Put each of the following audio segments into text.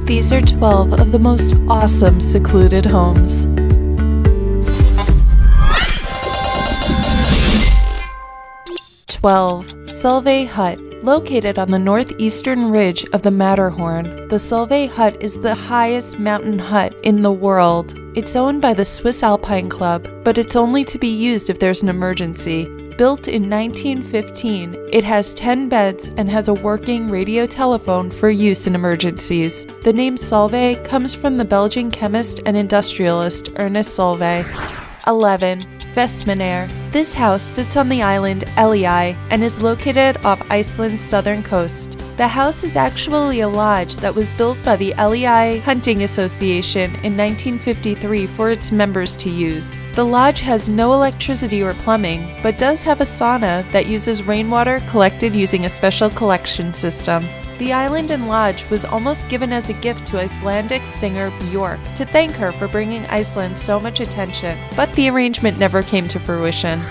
These are 12 of the most awesome secluded homes. 12. Solvay Hut. Located on the northeastern ridge of the Matterhorn, the Solvay Hut is the highest mountain hut in the world. It's owned by the Swiss Alpine Club, but it's only to be used if there's an emergency. Built in 1915, it has 10 beds and has a working radio telephone for use in emergencies. The name Solvay comes from the Belgian chemist and industrialist Ernest Solvay. 11. Vestmannaeyjar. This house sits on the island Elliði and is located off Iceland's southern coast. The house is actually a lodge that was built by the Elliði Hunting Association in 1953 for its members to use. The lodge has no electricity or plumbing, but does have a sauna that uses rainwater collected using a special collection system. The island and lodge was almost given as a gift to Icelandic singer Björk to thank her for bringing Iceland so much attention, but the arrangement never came to fruition.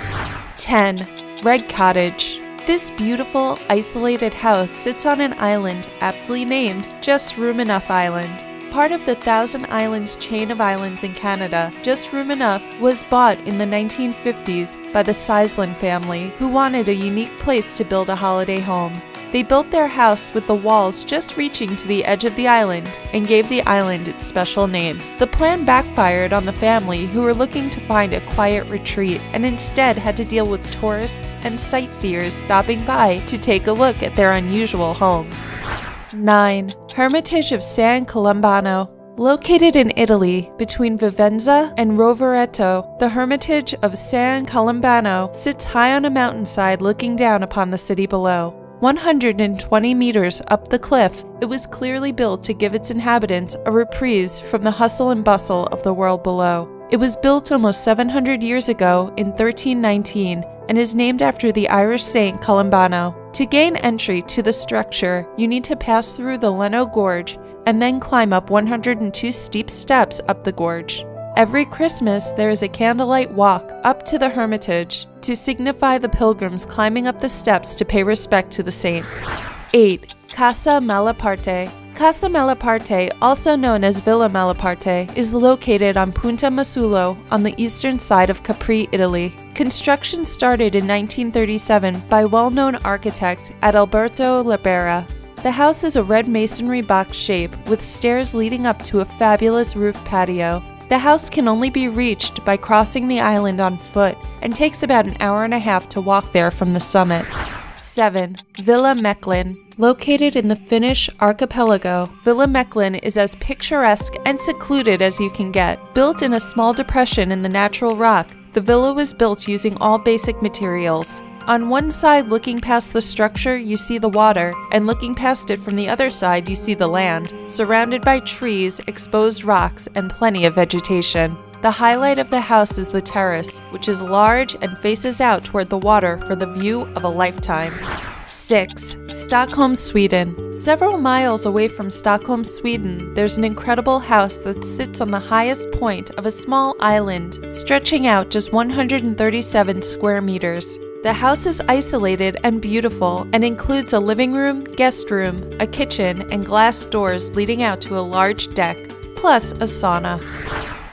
10. Red Cottage. This beautiful, isolated house sits on an island aptly named Just Room Enough Island. Part of the Thousand Islands chain of islands in Canada, Just Room Enough was bought in the 1950s by the Sizeland family, who wanted a unique place to build a holiday home. They built their house with the walls just reaching to the edge of the island and gave the island its special name. The plan backfired on the family, who were looking to find a quiet retreat and instead had to deal with tourists and sightseers stopping by to take a look at their unusual home. 9. Hermitage of San Colombano. Located in Italy, between Vicenza and Rovereto, the Hermitage of San Colombano sits high on a mountainside looking down upon the city below. 120 meters up the cliff, it was clearly built to give its inhabitants a reprise from the hustle and bustle of the world below. It was built almost 700 years ago in 1319 and is named after the Irish saint Columbano. To gain entry to the structure, you need to pass through the Leno Gorge and then climb up 102 steep steps up the gorge. Every Christmas, there is a candlelight walk up to the Hermitage to signify the pilgrims climbing up the steps to pay respect to the saint. 8. Casa Malaparte. Casa Malaparte, also known as Villa Malaparte, is located on Punta Masullo on the eastern side of Capri, Italy. Construction started in 1937 by well-known architect Adalberto Labera. The house is a red masonry box shape with stairs leading up to a fabulous roof patio. The house can only be reached by crossing the island on foot and takes about an hour and a half to walk there from the summit. 7. Villa Mechlin. Located in the Finnish archipelago, Villa Mechlin is as picturesque and secluded as you can get. Built in a small depression in the natural rock, the villa was built using all basic materials. On one side, looking past the structure, you see the water, and looking past it from the other side, you see the land, surrounded by trees, exposed rocks, and plenty of vegetation. The highlight of the house is the terrace, which is large and faces out toward the water for the view of a lifetime. 6. Stockholm, Sweden. Several miles away from Stockholm, Sweden, there's an incredible house that sits on the highest point of a small island, stretching out just 137 square meters. The house is isolated and beautiful and includes a living room, guest room, a kitchen, and glass doors leading out to a large deck, plus a sauna.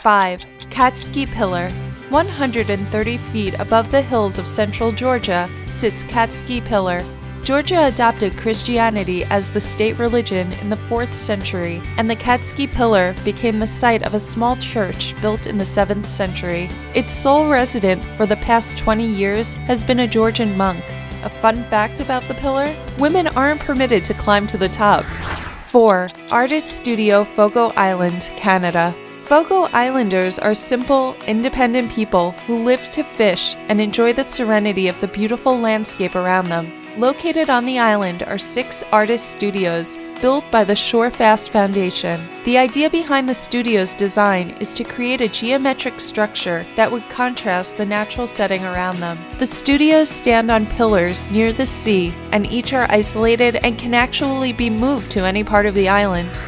5. Katski Pillar. 130 feet above the hills of central Georgia sits Katski Pillar. Georgia adopted Christianity as the state religion in the 4th century, and the Katski Pillar became the site of a small church built in the 7th century. Its sole resident for the past 20 years has been a Georgian monk. A fun fact about the pillar: women aren't permitted to climb to the top. 4. Artist Studio, Fogo Island, Canada. Fogo Islanders are simple, independent people who live to fish and enjoy the serenity of the beautiful landscape around them. Located on the island are 6 artist studios built by the Shorefast Foundation. The idea behind the studio's design is to create a geometric structure that would contrast the natural setting around them. The studios stand on pillars near the sea, and each are isolated and can actually be moved to any part of the island.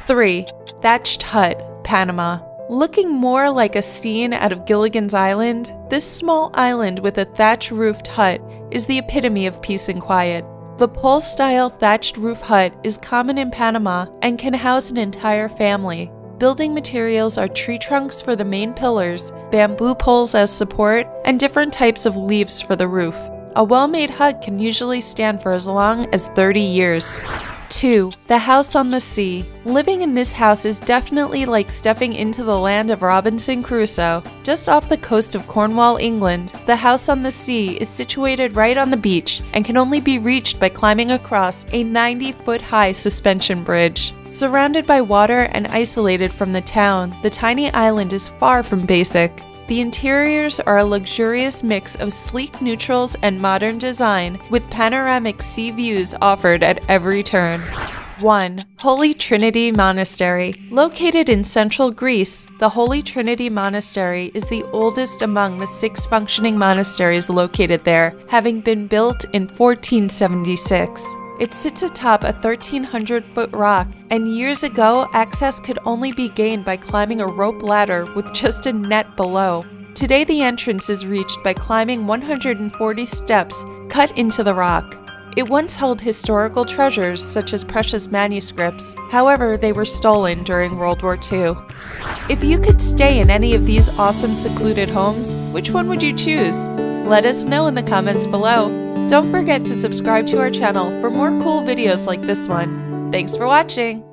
3. Thatched Hut, Panama. Looking more like a scene out of Gilligan's Island, this small island with a thatch-roofed hut is the epitome of peace and quiet. The pole-style thatched roof hut is common in Panama and can house an entire family. Building materials are tree trunks for the main pillars, bamboo poles as support, and different types of leaves for the roof. A well-made hut can usually stand for as long as 30 years. 2. The house on the sea. Living in this house is definitely like stepping into the land of Robinson Crusoe. Just off the coast of Cornwall, England, the house on the sea is situated right on the beach and can only be reached by climbing across a 90-foot-high suspension bridge. Surrounded by water and isolated from the town, the tiny island is far from basic. The interiors are a luxurious mix of sleek neutrals and modern design, with panoramic sea views offered at every turn. 1. Holy Trinity Monastery. Located in central Greece, the Holy Trinity Monastery is the oldest among the 6 functioning monasteries located there, having been built in 1476. It sits atop a 1,300-foot rock, and years ago, access could only be gained by climbing a rope ladder with just a net below. Today, the entrance is reached by climbing 140 steps cut into the rock. It once held historical treasures such as precious manuscripts. However, they were stolen during World War II. If you could stay in any of these awesome secluded homes, which one would you choose? Let us know in the comments below. Don't forget to subscribe to our channel for more cool videos like this one. Thanks for watching!